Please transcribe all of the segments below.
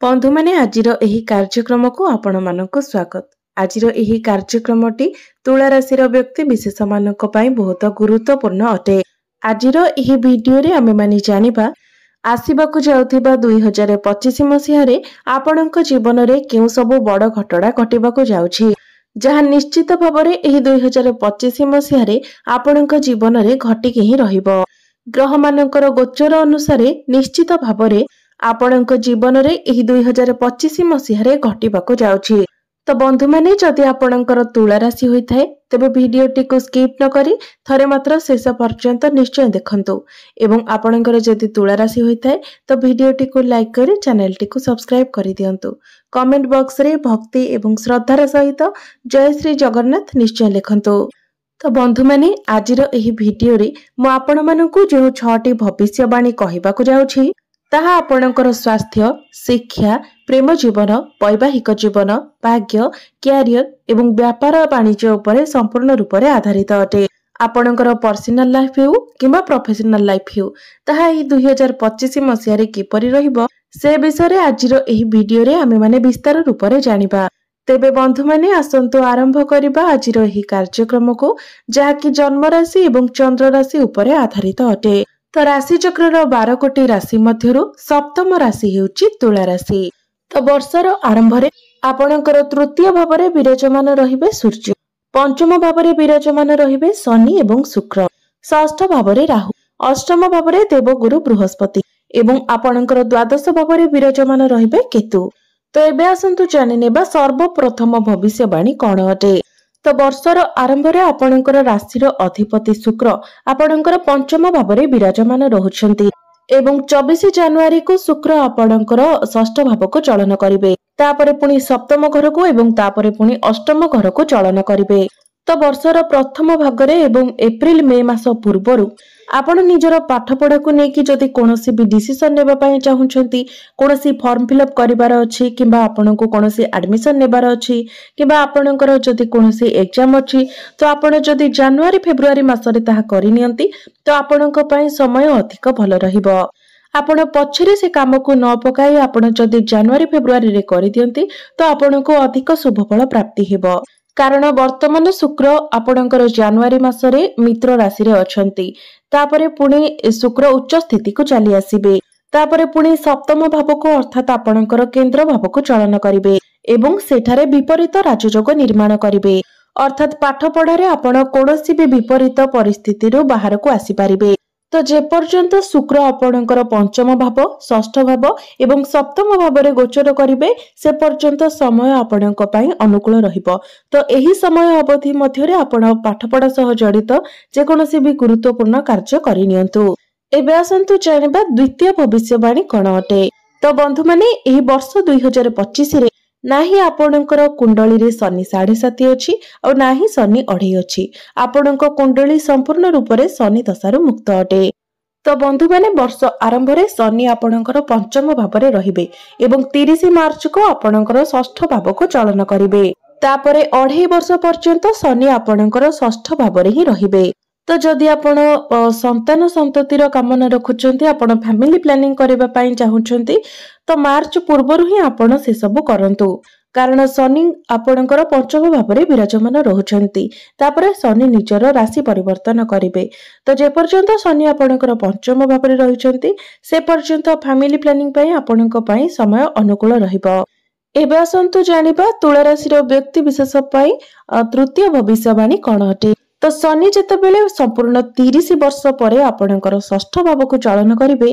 बंधु मैंने आजिर एही कार्यक्रम को आपण मानक स्वागत। आजिर एही कार्यक्रमटी तुला राशि व्यक्ति विशेष मानक पई बहुत गुरुत्वपूर्ण अटे। आजिर एही वीडियो रे आमे माने जानिबा आसीबाकु जाउथिबा 2025 मसिहारे आपणक जीवन रे केउ सब बड़ घटना घटिबाकु जाउछि, जहा निश्चित भाबरे एही 2025 मसिहारे आपणक जीवन रे घटिके ही रहिबो। ग्रह मानकर गोचर अनुसारे निश्चित भाबरे आपणक जीवन रे एही 2025 मसिहारे घटिबाकु जाउछि। तो बंधु माने जदि आपणकर तुला राशि होइथाय तबे वीडियोटी को स्किप न करी थरे मात्र शेष पर्यंत निश्चय देखंतु एवं आपणकर जदि तुला राशि होइथाय तो वीडियोटी को लाइक करी चैनलटी को सब्सक्राइब करि दियंतु। कमेंट बॉक्स रे भक्ति एवं श्रद्धार सहित जय श्री जगन्नाथ निश्चय लिखंतु। तो बंधु माने आजिर एही वीडियो रे मु आपण मानकु जो 6टी भविष्यवाणी कहिबाकु जाउछि ताहा आपणकर स्वास्थ्य, शिक्षा, प्रेम जीवन, वैवाहिक जीवन, भाग्य, क्यारियर एवं व्यापार वाणिज्य उपरे संपूर्ण रूप से आधारित अटे। आपणकर पर्सनल लाइफ हेउ किंबा प्रोफेशनल लाइफ हेउ ताहा एही 2025 मसिहारे किपरि रहिबो से विषय रे आजिर एही वीडियो रे आमे माने विस्तार रूप से जानिबा। तेबे बंधु माने आसंतु आरंभ करिबा आजिर एही कार्यक्रम को, जहा कि जन्म राशि एवं चंद्र राशि उपरे आधारित अटे। तो राशि चक्र 12 कोटी राशि मध्यरु सप्तम राशि हेउची तुला राशि। तो वर्षर आरंभ रे आपणकर तृतीय भावरे विराजमान रहिबे सूर्य, पंचम भावरे विराजमान रहिबे शनि एवं शुक्र, षष्ठ भावरे राहु, अष्टम भावरे देवगुरु बृहस्पति एवं आपणकर द्वादश भावरे विराजमान रहिबे केतु। तो एबे आसंतु जानि नेबा सर्वप्रथम भविष्यवाणी कोन अटे। तो वर्षर आरंभ रे आपणकर राशिर अधिपति शुक्र आपणकर पंचम भावरे विराजमान रहुछंती एवं 24 जनवरी को शुक्र आपणकर षष्ठ भाव को चलन करिवे, तापरे पुनी सप्तम घर को एवं तापरे पुनी अष्टम घर को चलन करिवे। तो वर्षर प्रथम भागरे एवं एप्रिल मे मास पूर्वरु आपण निजर पाठ पढ़ा को नेकी जदि कोनोसी भी डिसिजन नेबा पई चाहुछंती, कोनोसी फॉर्म फिल अप करिवार अछि किबा आपण को कोनोसी एडमिशन नेबार अछि किबा आपणकर जदि कोनोसी एग्जाम अछि, तो आपण जदि जनवरी फेब्रुआरी मासरे ताहा करि नियंती तो आपणक पई समय अधिक भलो रहिबो। आपण पछरे से काम को न पकाई आपण जदि जनवरी फेब्रुआरी रे करि दियंती तो आपण को अधिक शुभ फल प्राप्ति हेबो। कारण वर्तमान शुक्र आपणकर जनवरी मासरे मित्र राशि रे अछंती, तापरे पुणी शुक्र उच्च स्थिति को चली आसीबे, तापरे पुणी सप्तम भाव को अर्थात आपणकर केंद्र भाव को चलन करिवे एवं सेठारे विपरीत राजयोग निर्माण करिवे, अर्थात पाठ पढ़ारे आपण कोनोसी भी विपरीत परिस्थिति रु बाहर को आसी पारिबे। तो जे पर्यंत शुक्र आपणकर पंचम भाव, षष्ठ भाव एवं सप्तम भाव रे गोचर करिवे से पर्यंत समय आपणक पई अनुकूल रहिबो। तो एही समय अवधि मध्य रे आपण पाठपढ़ा सह जड़ित जे कोनोसी भी गुरुत्वपूर्ण कार्य करि नियंतु। एबे आसंतु जानिबा द्वितीय भविष्यवाणी कोन अटे। तो बंधु माने एही वर्ष 2025 रे नाही आपणकर कुंडली रे शनि 7.5 अछि और नाही शनि 2.5 अछि। आपणक कुंडली संपूर्ण रूप रे शनि दशारु मुक्त अटे। तो बंधु माने वर्ष आरंभ रे शनि आपणकर पंचम भाव रे रहिबे एवं 30 मार्च को आपणकर षष्ठ भाव को चलन करिवे, तापरे 2.5 वर्ष पर्यंत शनि आपणकर षष्ठ भाव रे ही रहिबे। तो जदि आपण संतान संततिर कामना रखुचंती, आपण फैमिली प्लानिंग करबा पई चाहुचंती, तो मार्च पूर्वरु ही आपण से सब करंतु, कारण शनि आपणकर पंचम भाव रे विराजमान रहुचंती, तापरे शनि निजर राशि परिवर्तन करिवे। तो जे पर्यंत शनि आपणकर पंचम भाव रे रहुचंती से पर्यंत फैमिली प्लानिंग पई आपणक पई समय अनुकूल रहिबो। एबे आसंतु जानिबा तुला राशि व्यक्ति विशेष पई तृतीय भविष्यवाणी कोन अटे। तो शनि जेतेबेले संपूर्ण 30 वर्ष परे आपणकर षष्ठ भाव को चलन करिवे,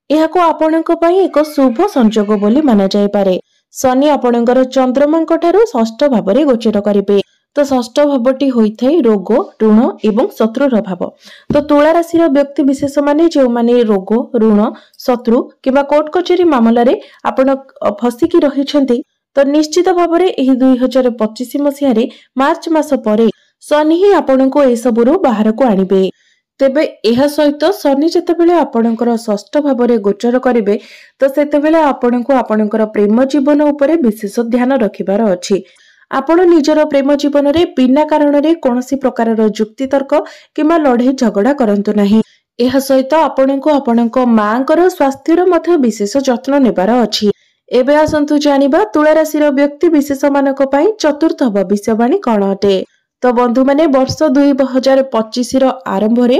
एहाको आपणक पई एक शुभ संयोग बोली माना जाय पारे। शनि आपणकर चंद्रमांक ठारू षष्ठ भाव रे गोचर करिवे। तो षष्ठ भावटी होइथाय रोग, ऋण एवं शत्रुर भाव। तो तुला राशि व्यक्ति विशेष माने जो माने रोग, ऋण, शत्रु किबा कोर्ट कचेरी मामला रे आपण फसिकी रहिछंती, तो निश्चित भाव रे एही 2025 मसिहारे मार्च मास परे शनि ही आपणको ए सबुरु बाहर को आनिबे। तेबे एहा सहित शनि जेतेबेले आपणकर षष्ठ भाव रे गोचर करिवे तो सेतेबेले आपणको आपणकर प्रेम जीवन उपरे विशेष ध्यान रखिबार अछि। आपण निजर प्रेम जीवन रे बिना कारण रे कोनोसी प्रकार रो जुक्ति तर्क किबा लड़ाई झगड़ा करंतु नाही। एहा सहित आपणको आपणको मांकर स्वास्थ्यर मध्य विशेष जत्न नेबार अछि। एबे आसंतु जानिबा तुला राशि व्यक्ति विशेष मानक पई चतुर्थ भविष्यवाणी कौन अटे। तो बंधु माने वर्ष 2025 आरंभ रे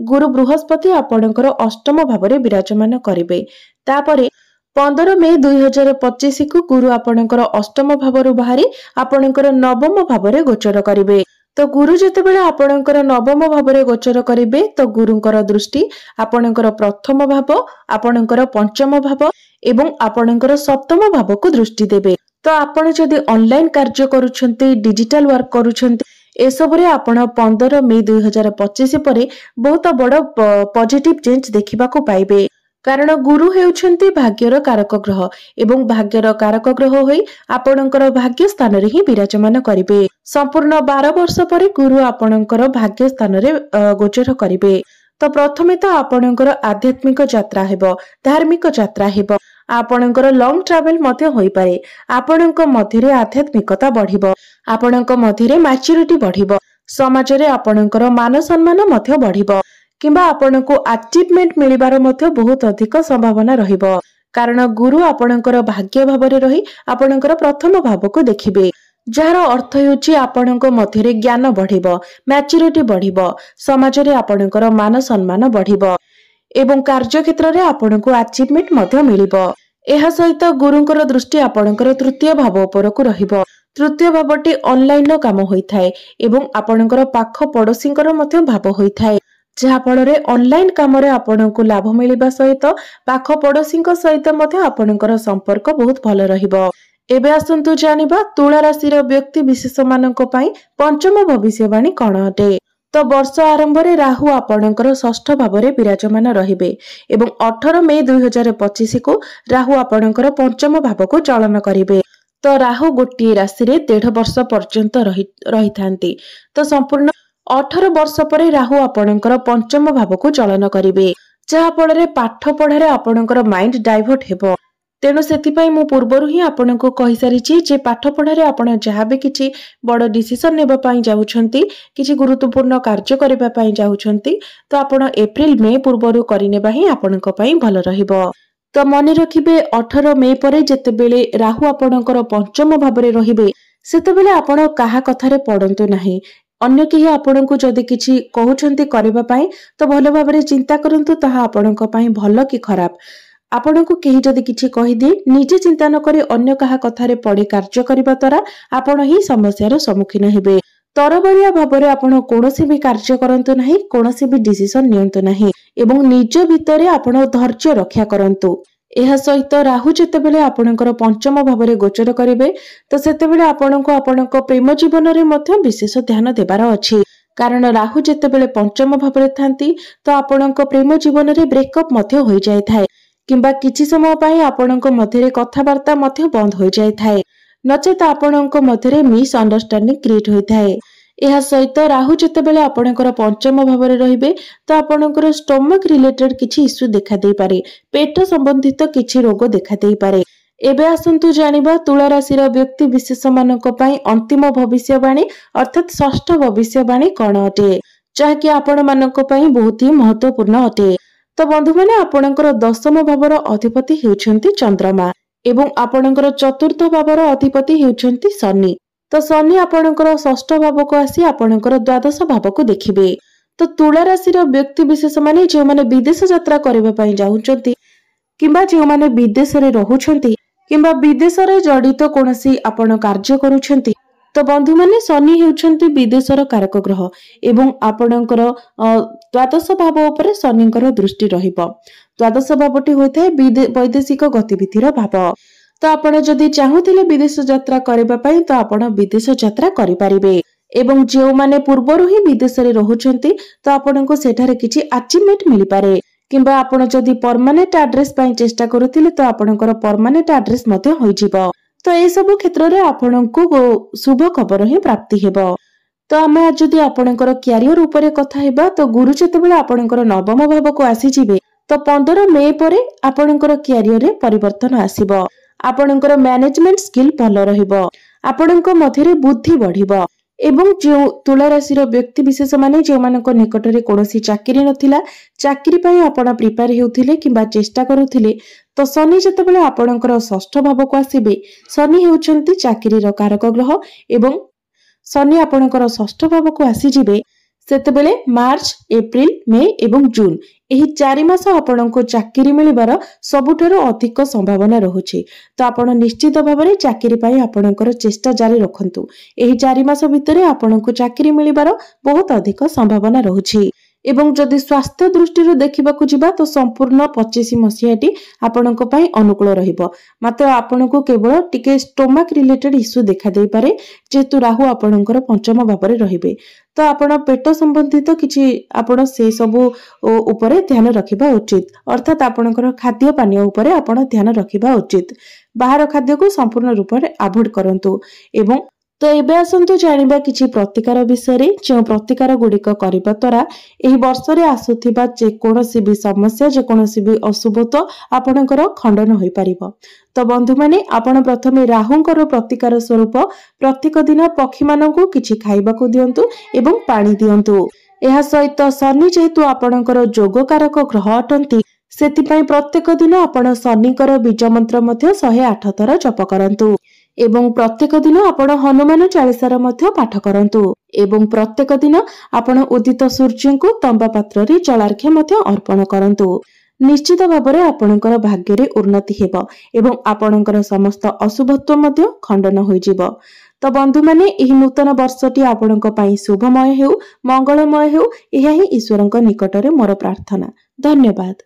गुरु बृहस्पति आपणकर अष्टम भाव में विराजमान करिवे। तापरे 15 मे 2025 को गुरु आपणकर अष्टम भाव बाहरी आपणकर नवम भाव में गोचर करिवे। तो गुरु जेतेबेले आपणकर नवम भाव में गोचर करिवे तो गुरुंकर दृष्टि आपणकर प्रथम भाव, आपणकर पंचम भाव एवं आपणकर सप्तम भाव को दृष्टि देबे। तो आपण जदि ऑनलाइन कार्य करूछंती, डिजिटल वर्क करूछंती, एसबुरे आपण 15 मे 2025 परे बहुत बड़ पॉजिटिव चेंज देखिबा को पाइबे। कारण गुरु हेउछंती भाग्यर कारक ग्रह एवं भाग्यर कारक ग्रह होई आपणकर भाग्य स्थान रे ही विराजमान करिवे। संपूर्ण 12 वर्ष परे गुरु आपणकर भाग्य स्थान रे गोचर करिवे। तो प्रथमे तो आपणकर आध्यात्मिक यात्रा हेबो, धार्मिक यात्रा हेबो, आपणकर लॉन्ग ट्रैवल मध्य होई पारे। आपणक मध्यरे आध्यात्मिकता बढ़िबो, आपणक मध्यरे मैच्योरिटी बढ़िबो, समाज रे आपणकर मान सम्मान मध्य बढ़िबो, किंबा आपणको अचीवमेंट मिलिबार मध्य बहुत अधिक संभावना रहिबो। कारण गुरु आपणकर भाग्य भाव रे रही आपणकर प्रथम भाव को देखिबे, जार अर्थ हेउची आपणक मध्यरे ज्ञान बढ़िबो, मैच्योरिटी बढ़िबो, समाज रे आपणकर मान सम्मान बढ़िबो एवं कार्य क्षेत्र रे आपणको अचीवमेंट मध्य मिलिबो। एहा सहित गुरुंकर दृष्टि आपणकर तृतीय भाव उपर को रहिबो। तृतीय भावटी ऑनलाइन नो काम होइथाय एवं आपणकर पाख पड़ोसींकर मध्य भाव होइथाय, जहा फଳରେ ऑनलाइन काम रे आपणको लाभ मिलिबा सहित पाख पड़ोसींक सहित मध्य आपणकर संपर्क बहुत भल रहिबो। एबे आसंतु जानिबा तुला राशि व्यक्ति विशेष मानक पई पंचम भविष्यवाणी कौन अटे। तो वर्ष आरंभ रे राहु आपणकर षष्ठ भाव में विराजमान रहिबे एवं 18 मे 2025 को राहु आपणकर पंचम भाव को चलन करिवे। तो राहु गोटे राशि रे 1.5 वर्ष पर्यंत रही थांती। तो संपूर्ण 18 वर्ष पर राहु आपणकर पंचम भाव को चलन करिवे, जहा फଳରେ पाठ पढ़ारे आपणकर माइंड डाइवर्ट हेबो। तेणु सेतिपाई मु पूर्वरु ही आपनको कहि सारिछि जे पाठ पढ़ारे आपण जहाँ भी किछि बड़ डिसिजन नेबा पई जाउछंती, किछि गुरुत्वपूर्ण कार्य करबा पई जाउछंती, तो आपण एप्रिल मे पूर्वरु करिनेबा ही आपनको पई भल रहिबो। तो मने रखिबे 18 मे परे जेतेबेले राहु आपणकर पंचम भाव रे रहिबे सेतेबेले आपण काहा कथारे पडंतु नाही। अन्य केही आपणको जदि किछि कहउछंती करबा पई तो भल भाबरे चिंता करंतु, ताहा आपणको पई भल कि खराब। आपणको केही जदि किछि कहि दे निजे चिंता न करी अन्य काहा कथारे पड़ी कार्य करिबा द्वारा आपण ही समस्यार सम्मुखीन हेबे। तरबरिया भाबरे आपण कोनोसी भी कार्य करंतु नाही, कोनोसी भी डिसिजन नियंतु नाही एवं निज भितरे आपण धैर्य रक्षा करंतु। एहा सहित राहु जेतेबेले आपणकर पंचम भाव में गोचर करिवे तो सेतेबेले आपणको आपणको प्रेम जीवन रे मध्य विशेष ध्यान देबार अछि। कारण राहु जेतेबेले पंचम भाव में थांती तो आपणको प्रेम जीवन रे ब्रेकअप मध्य होई जाय थाए, किंबा किछि समय पई आपणको मध्यरे कथावार्ता मध्य बंद होई जाय थाए, नचेत आपणको मध्यरे मिस अंडरस्टैंडिंग क्रिएट होई थाए। एहा सहित राहु जेतेबेले आपणकर पंचम भाव में रहिबे तो आपणकर स्टमक रिलेटेड किछि इश्यू देखा देई पारे, पेट संबंधित किछि रोग देखा देई पारे। एबे आसंतु जानिबा तुला राशि व्यक्ति विशेष मानक पई अंतिम भविष्यवाणी अर्थात षष्ठ भविष्यवाणी कौन अटे, जहाँकि आपण मानक पई बहुत ही महत्वपूर्ण अटे। तो बंधु माने आपणकर दशम भावर अधिपति हेउछंती चंद्रमा एवं आपणकर चतुर्थ भावर अधिपति हेउछंती शनि। तो शनि आपणकर षष्ठ भाव को आसी आपणकर द्वादश भाव को देखिबे। तो तुला राशि व्यक्ति विशेष माने जे माने विदेश यात्रा करबा पई जाउछंती, किंबा जे माने विदेश रे रहुछंती, किंबा विदेश रे जडित कोनोसी आपण कार्य करूछंती, तो बंधु माने शनि हेउछंती विदेशर कारक ग्रह एवं आपणकर द्वादश भाव उपरे शनिकर दृष्टि रहिबो। द्वादश भावटी होइथाय वैदेशिक गतिविधिर भाव। तो आपण जदि चाहुथिले विदेश यात्रा करबा पई तो आपण विदेश यात्रा करि परिबे एवं जे माने पूर्वरु ही विदेश रे रहुछंती तो आपणको सेठारे किछि अचीवमेंट मिलि पारे, किंबा आपण जदि परमानेंट एड्रेस पई चेष्टा करूथिले तो आपणकर परमानेंट एड्रेस मध्य होई जिवो। तो ए सब क्षेत्र रे आपणको शुभ खबर ही प्राप्ति हेबो। तो आमे आज जदि आपणकर कैरियर उपरे कथा हेबा तो गुरु जेतेबेले आपणकर नवम भाव को आसी जिवे तो 15 मे परे आपणकर कैरियर रे परिवर्तन आसीबो। आपणकर मैनेजमेंट स्किल भल रहिबो, आपणको मध्यरे बुद्धि बढ़िबो एवं जो तुला राशि व्यक्ति विशेष माने जो मानक निकटरे कोनोसी चाकरी नथिला चाकरी पई आपण प्रिपेयर हेउथिले किबा चेष्टा करूथिले तो शनि जेतेबेले आपणकर षष्ठ भाव को आसीबे शनि हेउचंती चाकरी रो कारक ग्रह एवं शनि आपणकर षष्ठ भाव को आसी जिबे सेतेबेले मार्च एप्रिल मे एवं जून एही 4 मास आपणको चाकरी मिलिबार सबुठारो अधिक संभावना रहुछि। तो आपण निश्चित भाव में चाकरी पाई आपणकर चेष्टा जारी रखंतु। एही 4 मास भितरे आपणको चाकरी मिलिबार बहुत अधिक संभावना रहुछि। एवं जदि स्वास्थ्य दृष्टि देखा जिबा तो संपूर्ण 25 मसीहाटी आपणको पाई अनुकूल रहिबो। मात्र आपणको केवल टिके स्टोमक रिलेटेड इश्यू देखा देई पारे जेतु राहु आपणकर पंचम भाव में रहिबे। तो आपण पेट संबंधित किछि आपण से सब उपरे ध्यान रखिबा उचित। अर्थात आपणकर खाद्य पानीय उपरे आपण ध्यान रखिबा उचित। बाहर खाद्य को संपूर्ण रूप में अवॉइड करंतु। एवं तो एबे आसंतु जानिबा किछि प्रतिकार विषय जो प्रतिकार गुड़िक करबा द्वारा एही वर्ष रे आसुथिबा जे कोनोसी भी समस्या जे कोनोसी भी अशुभत्व आपणकर खंडन होई परिबो। तो बंधु माने आपण प्रथमे राहुंकर प्रतिकार स्वरूप प्रत्येक दिन पक्षी मानकु किछि खाइबाकू दियंतु एवं पानी दियंतु। एहा सहित शनि जेतु आपणकर जोगकारक ग्रह अटंती सेतिपई प्रत्येक दिन आपण शनिकर बीज मंत्र मध्ये 108 थर जप करंतु। एवं प्रत्येक दिन आपण हनुमान चालीसार मध्य पाठ करंतु। एवं प्रत्येक दिन आपण उदित सूर्य को तंबा पात्र रे जलार्घ्य मध्य अर्पण करंतु। निश्चित भाव में आपणकर भाग्य रे उन्नति हेबो एवं आपणकर समस्त अशुभत्व मध्य खंडन होई जिवो। तो बंधु माने एही नूतन वर्षटी आपणक पई शुभमय हेउ मंगलमय हेउ एहा ही ईश्वरक निकटरे मोर प्रार्थना। धन्यवाद।